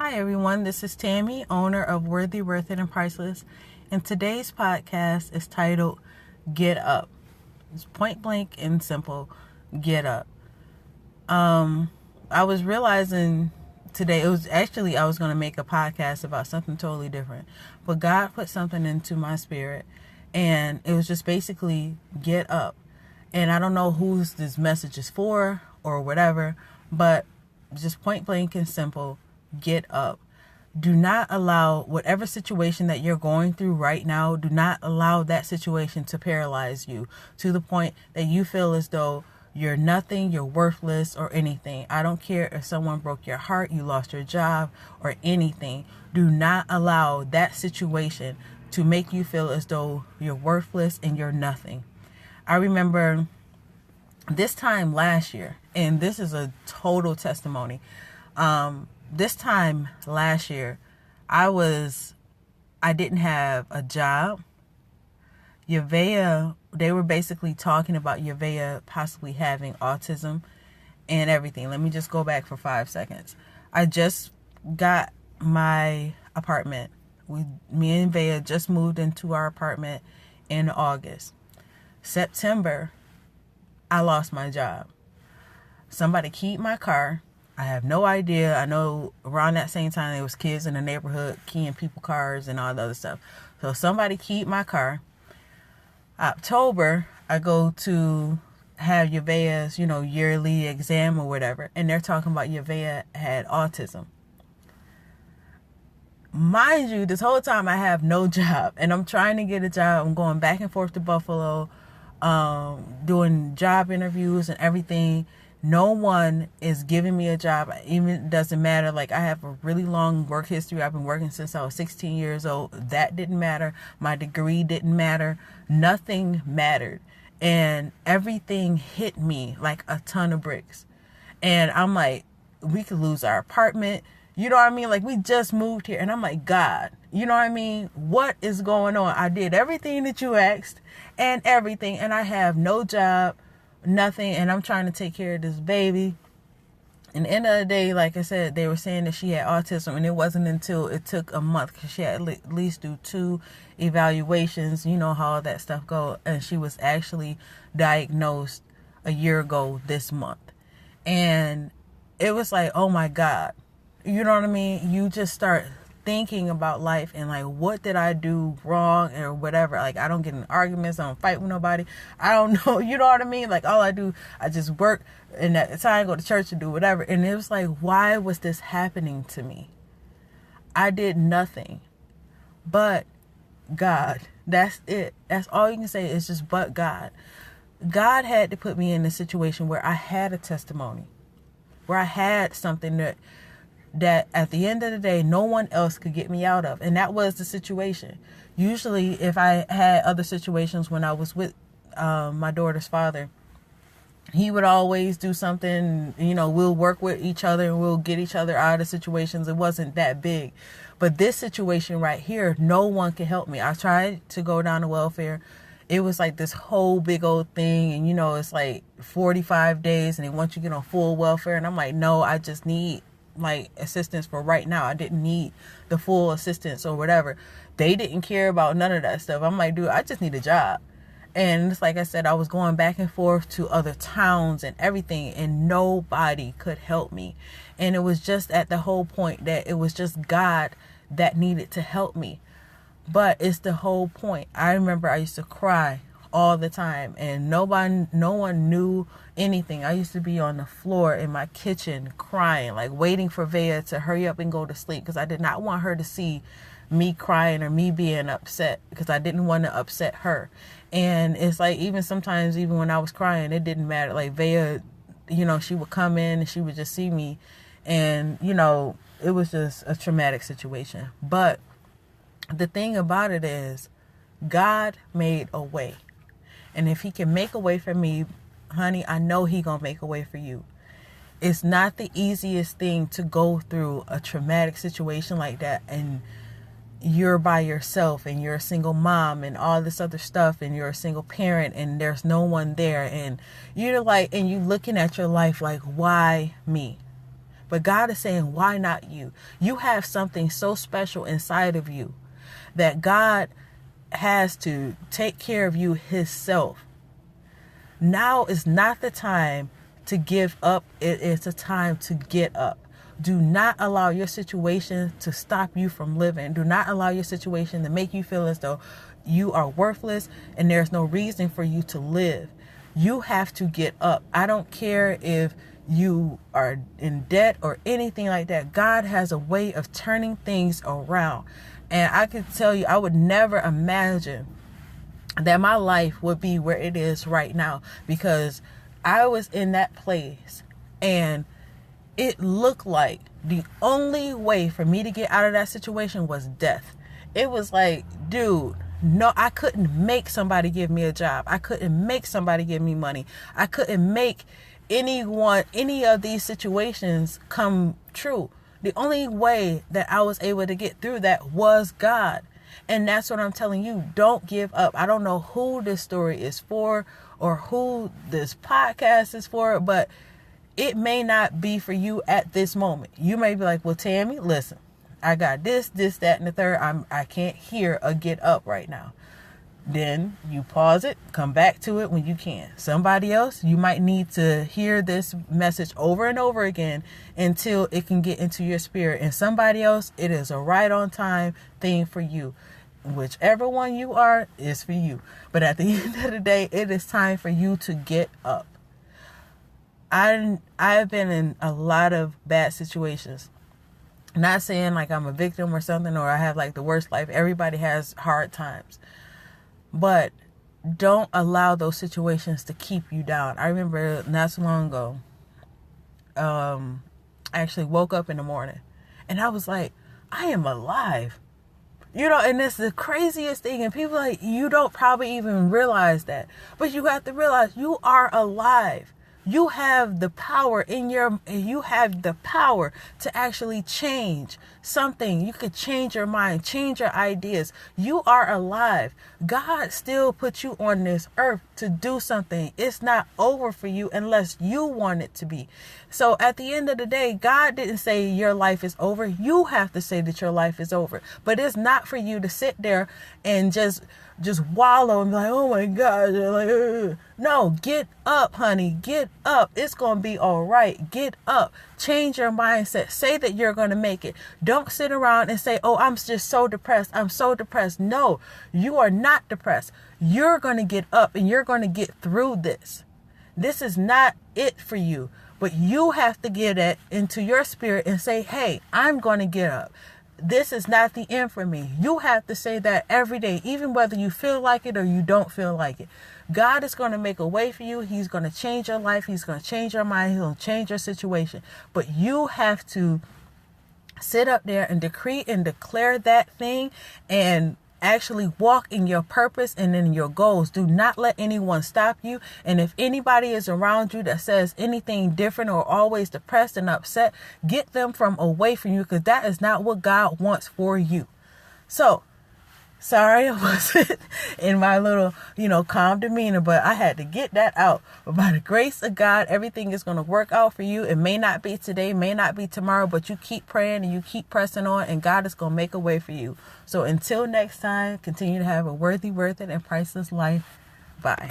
Hi everyone, this is Tammy, owner of Worthy, Worth It, and Priceless, and today's podcast is titled Get Up. It's point blank and simple, get up. I was realizing today, I was going to make a podcast about something totally different, but God put something into my spirit, and it was just basically get up. And I don't know who's this message is for or whatever, but just point blank and simple, get up. Do not allow whatever situation that you're going through right now, do not allow that situation to paralyze you to the point that you feel as though you're nothing, you're worthless, or anything. I don't care if someone broke your heart, you lost your job, or anything. Do not allow that situation to make you feel as though you're worthless and you're nothing. I remember this time last year, and this is a total testimony. This time last year, I didn't have a job. They were basically talking about Yavea possibly having autism and everything. Let me just go back for 5 seconds. I just got my apartment. Me and Vea just moved into our apartment in August. September, I lost my job. Somebody keyed my car. I have no idea. I know around that same time there was kids in the neighborhood keying people cars and all the other stuff. So somebody keyed my car. October, I go to have Yavea's, yearly exam or whatever, and they're talking about Yavea had autism. Mind you, this whole time I have no job, and I'm trying to get a job. I'm going back and forth to Buffalo, doing job interviews and everything. No one is giving me a job. Even it doesn't matter. Like, I have a really long work history. I've been working since I was 16 years old. That didn't matter. My degree didn't matter. Nothing mattered. And everything hit me like a ton of bricks. And I'm like, we could lose our apartment. You know what I mean? Like, we just moved here. And I'm like, God, you know what I mean? What is going on? I did everything that you asked and everything. And I have no job. Nothing, and I'm trying to take care of this baby. And at the end of the day, like I said, they were saying that she had autism, and it wasn't until it took a month, because she had at least do 2 evaluations. You know how all that stuff go. And she was actually diagnosed a year ago this month. And it was like, oh my God. You know what I mean? You just start thinking about life and like, what did I do wrong or whatever? Like, I don't get in arguments. I don't fight with nobody. I don't know. You know what I mean? Like, all I do, I just work, and at the time go to church and do whatever. And it was like, why was this happening to me? I did nothing but God. That's it. That's all you can say is just but God. God had to put me in a situation where I had a testimony, where I had something that at the end of the day, no one else could get me out of. And that was the situation. Usually, if I had other situations when I was with my daughter's father, he would always do something, we'll work with each other and we'll get each other out of situations. It wasn't that big. But this situation right here, no one could help me. I tried to go down to welfare. It was like this whole big old thing. And, it's like 45 days and they want you to get on full welfare. And I'm like, no, I just need like assistance for right now. I didn't need the full assistance or whatever. They didn't care about none of that stuff. I'm like, dude, I just need a job. And it's like I said, I was going back and forth to other towns and everything, and nobody could help me. And it was just at the whole point that it was just God that needed to help me. But it's the whole point. I remember I used to cry all the time, and no one knew anything. I used to be on the floor in my kitchen crying, like waiting for Vea to hurry up and go to sleep, because I did not want her to see me crying or me being upset, because I didn't want to upset her. And it's like, even sometimes, even when I was crying, it didn't matter. Like, Vea, she would come in and she would just see me, and it was just a traumatic situation. But the thing about it is, God made a way. And if he can make a way for me, honey, I know he gonna make a way for you. It's not the easiest thing to go through a traumatic situation like that, and you're by yourself, and you're a single mom and all this other stuff, and you're a single parent and there's no one there, and you're like, and you looking at your life like, why me? But God is saying, why not you? You have something so special inside of you that God has to take care of you himself. Now is not the time to give up. It is a time to get up. Do not allow your situation to stop you from living. Do not allow your situation to make you feel as though you are worthless and there's no reason for you to live. You have to get up. I don't care if you are in debt or anything like that. God has a way of turning things around. And I can tell you, I would never imagine that my life would be where it is right now, because I was in that place and it looked like the only way for me to get out of that situation was death. It was like, dude, no, I couldn't make somebody give me a job. I couldn't make somebody give me money. I couldn't make any of these situations come true. The only way that I was able to get through that was God. And that's what I'm telling you. Don't give up. I don't know who this story is for or who this podcast is for, but it may not be for you at this moment. You may be like, well, Tammy, listen, I got this, that, and the third. I can't hear a get up right now. Then you pause it, come back to it when you can. Somebody else, you might need to hear this message over and over again until it can get into your spirit. And somebody else, it is a right on time thing for you. Whichever one you are is for you. But at the end of the day, it is time for you to get up. I've been in a lot of bad situations. Not saying like I'm a victim or something, or I have like the worst life. Everybody has hard times. But don't allow those situations to keep you down. I remember not so long ago, I actually woke up in the morning and I was like, I am alive. You know, and it's the craziest thing. And people like, you don't probably even realize that. But you have to realize you are alive. You have the power you have the power to actually change something. You could change your mind, change your ideas. You are alive. God still put you on this earth to do something. It's not over for you unless you want it to be. So at the end of the day, God didn't say your life is over. You have to say that your life is over. But it's not for you to sit there and just wallow and be like, oh my God. Like, ugh. No, get up, honey. Get up. It's going to be all right. Get up. Change your mindset. Say that you're going to make it. Don't sit around and say, oh, I'm just so depressed. I'm so depressed. No, you are not depressed. You're going to get up and you're going to get through this. This is not it for you. But you have to get it into your spirit and say, hey, I'm going to get up. This is not the end for me. You have to say that every day, even whether you feel like it or you don't feel like it. God is going to make a way for you. He's going to change your life. He's going to change your mind. He's going to change your situation. But you have to sit up there and decree and declare that thing and actually walk in your purpose and in your goals. Do not let anyone stop you. And if anybody is around you that says anything different or always depressed and upset, get them from away from you, because that is not what God wants for you. So, sorry I wasn't in my little, calm demeanor, but I had to get that out. But by the grace of God, everything is going to work out for you. It may not be today, may not be tomorrow, but you keep praying and you keep pressing on, and God is going to make a way for you. So until next time, continue to have a worthy, worth it, and priceless life. Bye.